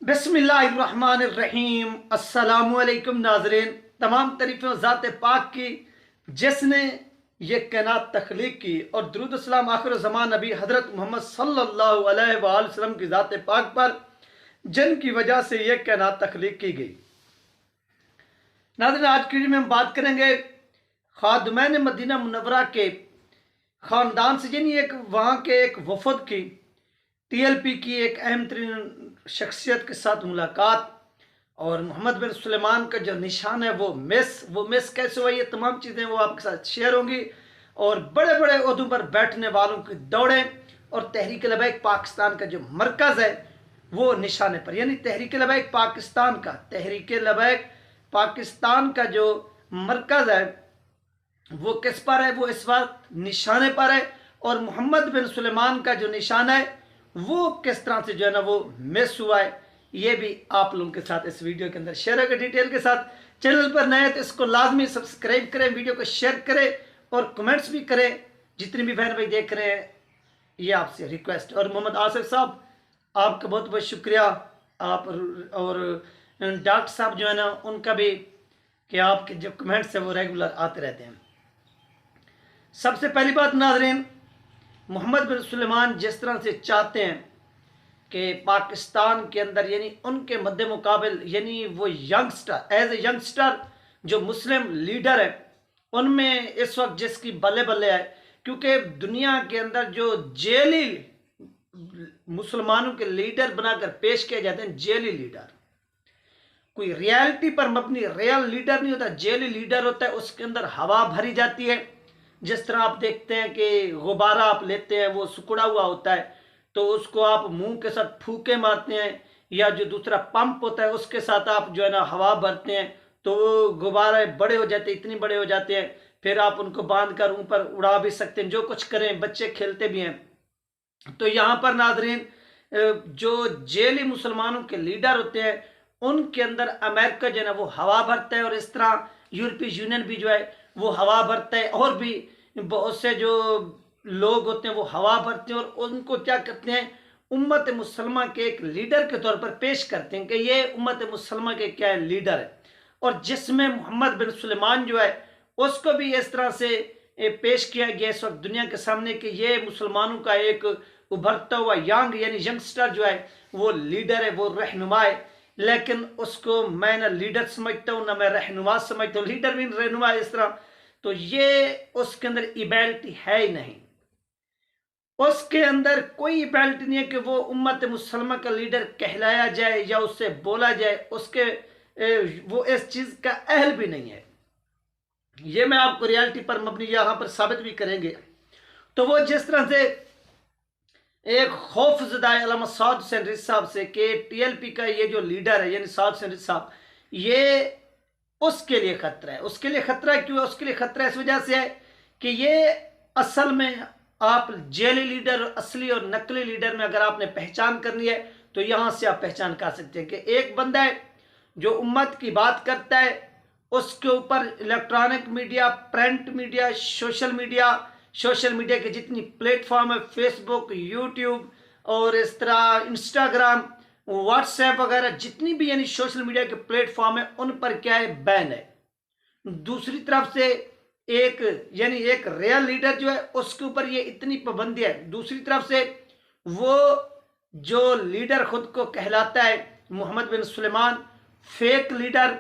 बिस्मिल्लाहिर्रहमानिर्रहीम। अस्सलामुअलैकुम नाज़रीन। तमाम तारीफ़ें ज़ात पाक की जिसने ये कायनात तख्लीक की, और दुरूद सलाम आखिर ज़मान नबी हज़रत मोहम्मद सल्लल्लाहु अलैहि वसल्लम की ज़ात पाक पर, जिनकी वजह से ये कायनात तख्लीक की गई। नाज़रीन, आज की वीडियो में हम बात करेंगे खादमैन मदीना मुनव्वरा के ख़ानदान से, यानी एक वहाँ के एक वफद की TLP की एक अहम तरीन शख्सियत के साथ मुलाकात, और मोहम्मद बिन सुलेमान का जो निशान है वो मिस कैसे हुआ, ये तमाम चीज़ें वो आपके साथ शेयर होंगी। और बड़े बड़े ओहदों पर बैठने वालों की दौड़ें, और तहरीक लबैक पाकिस्तान का जो मरकज़ है वो निशाने पर, यानी तहरीक लबैक पाकिस्तान का जो मरकज़ है वो किस पर है, वो इस वक्त निशाने पर है। और मोहम्मद बिन सुलेमान का जो निशान है वो किस तरह से जो है ना वो मिस हुआ है, ये भी आप लोगों के साथ इस वीडियो के अंदर शेयर होगा डिटेल के साथ। चैनल पर नए तो इसको लाजमी सब्सक्राइब करें, वीडियो को शेयर करें और कमेंट्स भी करें। जितने भी बहन भाई देख रहे हैं, ये आपसे रिक्वेस्ट। और मोहम्मद आसिफ साहब, आपका बहुत बहुत शुक्रिया। आप और डॉक्टर साहब जो है ना उनका भी, कि आपके जो कमेंट्स हैं वो रेगुलर आते रहते हैं। सबसे पहली बात नाज़रीन, मोहम्मद बिन सुलेमान जिस तरह से चाहते हैं कि पाकिस्तान के अंदर, यानी उनके मद्दे मुकाबिल, यानी वो यंगस्टर, एज ए यंगस्टर जो मुस्लिम लीडर है उनमें इस वक्त जिसकी बल्ले बल्ले है, क्योंकि दुनिया के अंदर जो जेली मुसलमानों के लीडर बनाकर पेश किए जाते हैं, जेली लीडर, कोई रियलिटी पर मबनी रियल लीडर नहीं होता, जेली लीडर होता है। उसके अंदर हवा भरी जाती है। जिस तरह आप देखते हैं कि गुब्बारा आप लेते हैं, वो सिकुड़ा हुआ होता है, तो उसको आप मुंह के साथ फूके मारते हैं, या जो दूसरा पंप होता है उसके साथ आप जो है ना हवा भरते हैं, तो वो गुब्बारे बड़े हो जाते हैं, इतने बड़े हो जाते हैं। फिर आप उनको बांध कर ऊपर उड़ा भी सकते हैं, जो कुछ करें, बच्चे खेलते भी हैं। तो यहाँ पर नाजरीन, जो जेली मुसलमानों के लीडर होते हैं उनके अंदर अमेरिका जो है ना वो हवा भरता है, और इस तरह यूरोपीय यूनियन भी जो है वो हवा भरता है, और भी बहुत से जो लोग होते हैं वो हवा भरते हैं, और उनको क्या करते हैं, उम्मत मुसलमा के एक लीडर के तौर पर पेश करते हैं कि ये उम्मत मुसलमा के क्या है, लीडर है। और जिसमें मोहम्मद बिन सुलेमान जो है उसको भी इस तरह से पेश किया गया इस वक्त दुनिया के सामने कि ये मुसलमानों का एक उभरता हुआ यंग, यानी यंगस्टर जो है वो लीडर है, वो रहनुमा है। लेकिन उसको मैं ना लीडर समझता हूँ, ना मैं रहनुमा समझता हूँ। लीडर भी रहनुमा इस तरह, तो ये उसके अंदर इबैलिटी है ही नहीं। उसके अंदर कोई इबैलिटी नहीं है कि वो उम्मत मुसलमा का लीडर कहलाया जाए या उससे बोला जाए, उसके वो इस चीज का अहल भी नहीं है। ये मैं आपको रियलिटी पर मबनी यहां पर साबित भी करेंगे। तो वो जिस तरह से एक खौफजदा अल्लामा साद हुसैन रिज़वी साहब से कि TLP का ये जो लीडर है, यानी साद हुसैन रिज़वी साहब, ये उसके लिए खतरा है। उसके लिए खतरा है, क्यों उसके लिए खतरा है? इस वजह से है कि ये असल में आप जेली लीडर, असली और नकली लीडर में अगर आपने पहचान करनी है तो यहां से आप पहचान कर सकते हैं कि एक बंदा है जो उम्मत की बात करता है, उसके ऊपर electronic media, print media, social media के जितनी प्लेटफॉर्म है, फेसबुक, यूट्यूब और इस तरह इंस्टाग्राम, व्हाट्सएप वगैरह जितनी भी यानी सोशल मीडिया के प्लेटफॉर्म है उन पर क्या है, बैन है। दूसरी तरफ से एक यानी एक रियल लीडर जो है उसके ऊपर ये इतनी पाबंदी है। दूसरी तरफ से वो जो लीडर खुद को कहलाता है मोहम्मद बिन सुलेमान, फेक लीडर,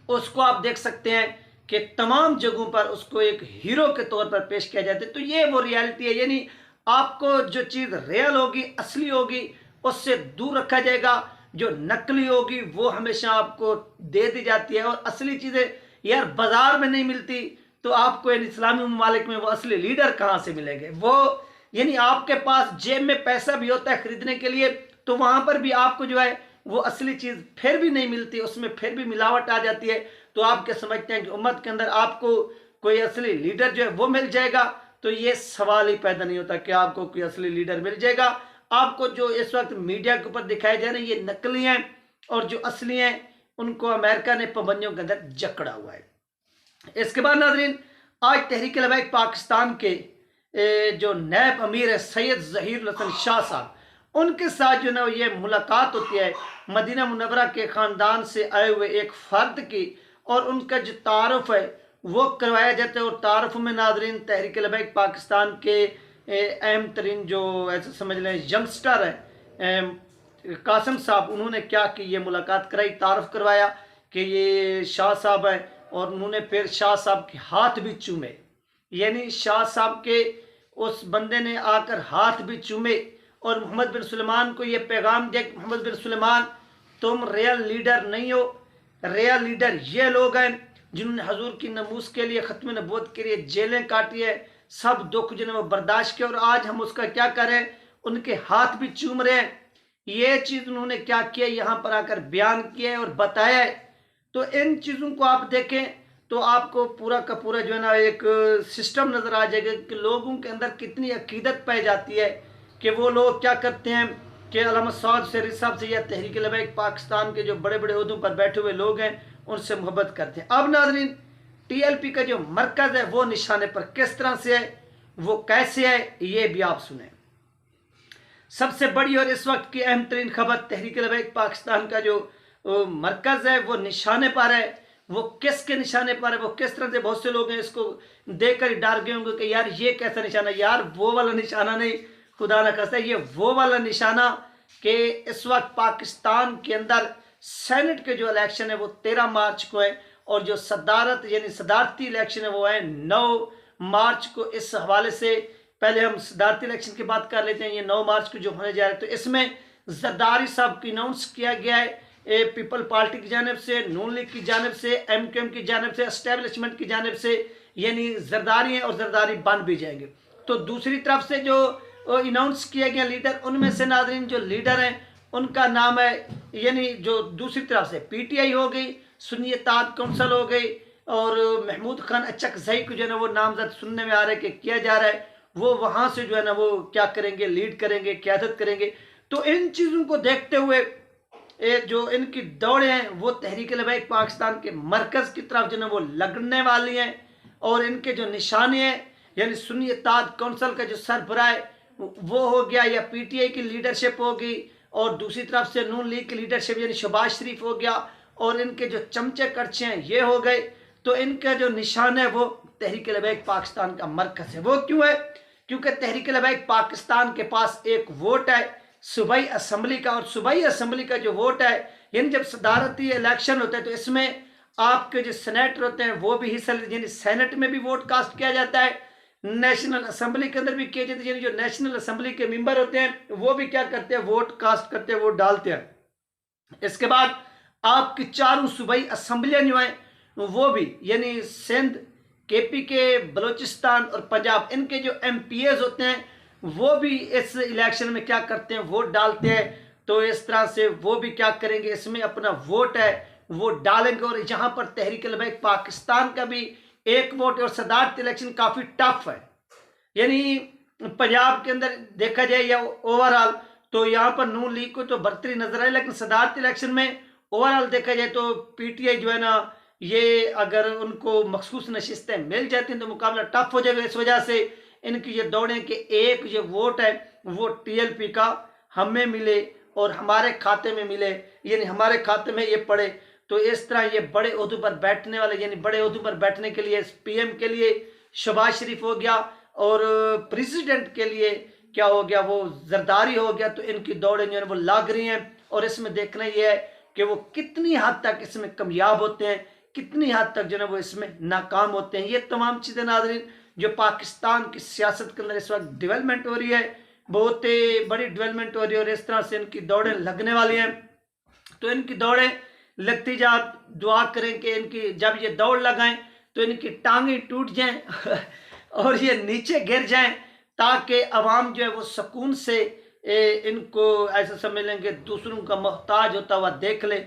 उसको आप देख सकते हैं कि तमाम जगहों पर उसको एक हीरो के तौर पर पेश किया जाता है। तो ये वो रियलिटी है, यानी आपको जो चीज़ रियल होगी, असली होगी, उससे दूर रखा जाएगा। जो नकली होगी वो हमेशा आपको दे दी जाती है, और असली चीज़ें यार बाजार में नहीं मिलती, तो आपको इन इस्लामी ममालिक में वो असली लीडर कहाँ से मिलेंगे? वो यानी आपके पास जेब में पैसा भी होता है खरीदने के लिए, तो वहाँ पर भी आपको जो है वो असली चीज़ फिर भी नहीं मिलती, उसमें फिर भी मिलावट आ जाती है। तो आप क्या समझते हैं कि उम्मत के अंदर आपको कोई असली लीडर जो है वो मिल जाएगा? तो ये सवाल ही पैदा नहीं होता कि आपको कोई असली लीडर मिल जाएगा। आपको जो इस वक्त मीडिया के ऊपर दिखाए जा रहे हैं ये नकली हैं, और जो असली हैं उनको अमेरिका ने पाबंदियों के अंदर जकड़ा हुआ है। इसके बाद नाजरीन, आज तहरीक लबैक पाकिस्तान के जो नैब अमीर है सैयद ज़हीर हसन शाह साहब, उनके साथ जो ना ये मुलाकात होती है मदीना मुनव्वरा के ख़ानदान से आए हुए एक फ़र्द की, और उनका जो तारुफ है वो करवाया जाता है। और तारुफ में नाज़रीन तहरीक लबैक पाकिस्तान के अहम तरीन जो ऐसे समझ लें यंगस्टर है कासिम साहब, उन्होंने क्या कि ये मुलाकात कराई, तारुफ करवाया कि ये शाह साहब हैं, और उन्होंने फिर शाह साहब के हाथ भी चूमे, यानी शाह साहब के उस बंदे ने आकर हाथ भी चूमे और मोहम्मद बिन सुलेमान को ये पैगाम दिया कि मोहम्मद बिन सुलेमान तुम रियल लीडर नहीं हो, रियल लीडर ये लोग हैं जिन्होंने हजूर की नमूस के लिए, ख़त्म नबूवत के लिए जेलें काटी है, सब दुख जिन्हें वो बर्दाश्त किया, और आज हम उसका क्या करें, उनके हाथ भी चूम रहे हैं। ये चीज़ उन्होंने क्या किया, यहाँ पर आकर बयान किया है और बताया है। तो इन चीज़ों को आप देखें तो आपको पूरा का पूरा जो है ना एक सिस्टम नज़र आ जाएगा कि लोगों के अंदर कितनी अकीदत पाई जाती है कि वो लोग क्या करते हैं कि अल्लामा सौद शरीफ साहब से या तहरीक लबैक पाकिस्तान के जो बड़े बड़े ओहदों पर बैठे हुए लोग हैं उनसे मोहब्बत करते हैं। अब नाज़रीन TLP का जो मरकज़ है वो निशाने पर किस तरह से है, वो कैसे है, ये भी आप सुने। सबसे बड़ी और इस वक्त की अहम तरीन खबर, तहरीक लबैक पाकिस्तान का जो मरकज़ है वो निशाने पर है। वो किसके निशाने पर है, वो किस तरह से, बहुत से लोग हैं इसको देखकर डर गए होंगे कि यार ये कैसा निशाना, यार वो वाला निशाना नहीं, खुदा न खास्ता ये वो वाला निशाना कि इस वक्त पाकिस्तान के अंदर सेनेट के जो इलेक्शन है वो 13 मार्च को है, और जो सदारत यानी सदारती इलेक्शन है वो है 9 मार्च को। इस हवाले से पहले हम सदारती इलेक्शन की बात कर लेते हैं। ये 9 मार्च को जो होने जा रहा है, तो इसमें जरदारी साहब को अनाउंस किया गया है पीपल पार्टी की जानिब से, नून लीग की जानिब से, MQM की जानिब से, एस्टेब्लिशमेंट की जानिब से, यानी जरदारी हैं और जरदारी बन भी जाएंगे। तो दूसरी तरफ से जो अनाउंस किया गया लीडर, उनमें से नाज़रीन जो लीडर हैं उनका नाम है, यानी जो दूसरी तरफ से PTI हो गई, सुन्नी इत्तेहाद कौंसिल हो गई, और महमूद खान अचकज़ई को जो है ना वो नामजद सुनने में आ रहा है कि किया जा रहा है, वो वहाँ से जो है ना वो क्या करेंगे, लीड करेंगे, क़यादत करेंगे। तो इन चीज़ों को देखते हुए जो इनकी दौड़ें हैं वो तहरीक लबैक पाकिस्तान के मरकज़ की तरफ जो है वो लगने वाली हैं, और इनके जो निशाने हैं यानी सुन्नी इत्तेहाद कौंसिल का जो सरबराह है वो हो गया, या PTI की लीडरशिप होगी, और दूसरी तरफ से नून लीग की लीडरशिप यानी शहबाज शरीफ हो गया, और इनके जो चमचे करचे हैं ये हो गए। तो इनका जो निशान है वो तहरीक लबैक पाकिस्तान का मरकज़ है। वो क्यों है, क्योंकि तहरीक लबैक पाकिस्तान के पास एक वोट है सूबाई असम्बली का, और सूबाई असम्बली का जो वोट है, यानी जब सदारती इलेक्शन होता है तो इसमें आपके जो सेनेटर होते हैं वो भी हिस्सा लेते हैं, यानी सेनेट में भी वोट कास्ट किया जाता है, नेशनल असम्बली के अंदर भी किया जाता है, यानी जो नेशनल असम्बली के मेंबर होते हैं वो भी क्या करते हैं, वोट कास्ट करते हैं, वोट डालते हैं। इसके बाद आपकी चारों सूबाई असम्बलियाँ जो हैं वो भी, यानी सिंध, KP के, बलूचिस्तान और पंजाब, इनके जो MPAs होते हैं वो भी इस इलेक्शन में क्या करते हैं, वोट डालते हैं। तो इस तरह से वो भी क्या करेंगे, इसमें अपना वोट है वो डालेंगे। और यहाँ पर तहरीक लबैक पाकिस्तान का भी एक वोट, और सदारती इलेक्शन काफ़ी टफ है, यानी पंजाब के अंदर देखा जाए या ओवरऑल तो यहाँ पर नून लीग को तो बढ़ती नजर आई, लेकिन सदारती इलेक्शन में ओवरऑल देखा जाए तो PTI जो है ना, ये अगर उनको मखसूस नशिस्तें मिल जाती हैं तो मुकाबला टफ हो जाएगा। इस वजह से इनकी ये दौड़ें कि एक ये वोट है वो TLP का हमें मिले और हमारे खाते में मिले, यानी हमारे खाते में ये पड़े। तो इस तरह ये बड़े ओहदों पर बैठने वाले, यानी बड़े ओहदों पर बैठने के लिए PM के लिए शहबाज शरीफ हो गया, और प्रेसिडेंट के लिए क्या हो गया, वो जरदारी हो गया। तो इनकी दौड़ें जो है वो लाग रही हैं, और इसमें देखना ये है कि वो कितनी हद तक इसमें कामयाब होते हैं, कितनी हद तक जो है वो इसमें नाकाम होते हैं। ये तमाम चीज़ें नाज़रीन जो पाकिस्तान की सियासत के अंदर इस वक्त डेवलपमेंट हो रही है, बहुत बड़ी डेवलपमेंट हो रही है, और इस तरह से इनकी दौड़ें लगने वाली हैं। तो इनकी दौड़ें लगती जा, दुआ करें कि इनकी जब ये दौड़ लगाएं तो इनकी टांगें टूट जाएं और ये नीचे गिर जाएं, ताकि अवाम जो है वो सुकून से इनको ऐसा समझ लेंगे दूसरों का मोहताज होता हुआ देख ले,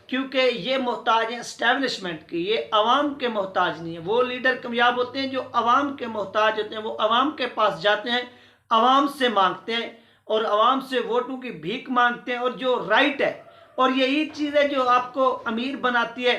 क्योंकि ये मोहताज हैं एस्टेब्लिशमेंट की, ये अवाम के मोहताज नहीं है। वो लीडर कामयाब होते हैं जो अवाम के मोहताज होते हैं, वो अवाम के पास जाते हैं, अवाम से मांगते हैं और अवाम से वोटों की भीख मांगते हैं, और जो राइट है, और यही चीज़ है जो आपको अमीर बनाती है,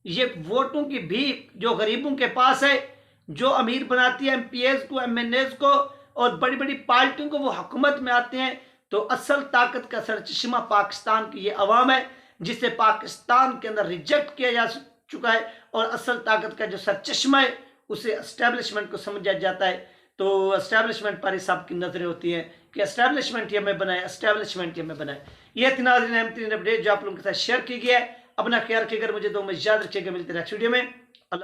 ये वोटों की भीख जो गरीबों के पास है, जो अमीर बनाती है MPAs को, MNAs को और बड़ी बड़ी पार्टियों को, वो हुकूमत में आते हैं तो असल ताकत का सरचश्मा पाकिस्तान की ये अवाम है, जिसे पाकिस्तान के अंदर रिजेक्ट किया जा चुका है, और असल ताकत का जो सरचश्मा है उसे एस्टेब्लिशमेंट को समझा जाता है। तो एस्टेब्लिशमेंट पर सब की नजरें होती हैं कि एस्टेब्लिशमेंट ही हमें बनाए, एस्टेब्लिशमेंट ही हमें बनाए। ये थी नाज़रीन अहम तरीन अपडेट जो आप लोगों के साथ शेयर की गया है। अपना ख्याल रखिएगा, मुझे दो में याद रखिएगा। मिलते हैं नेक्स्ट वीडियो में।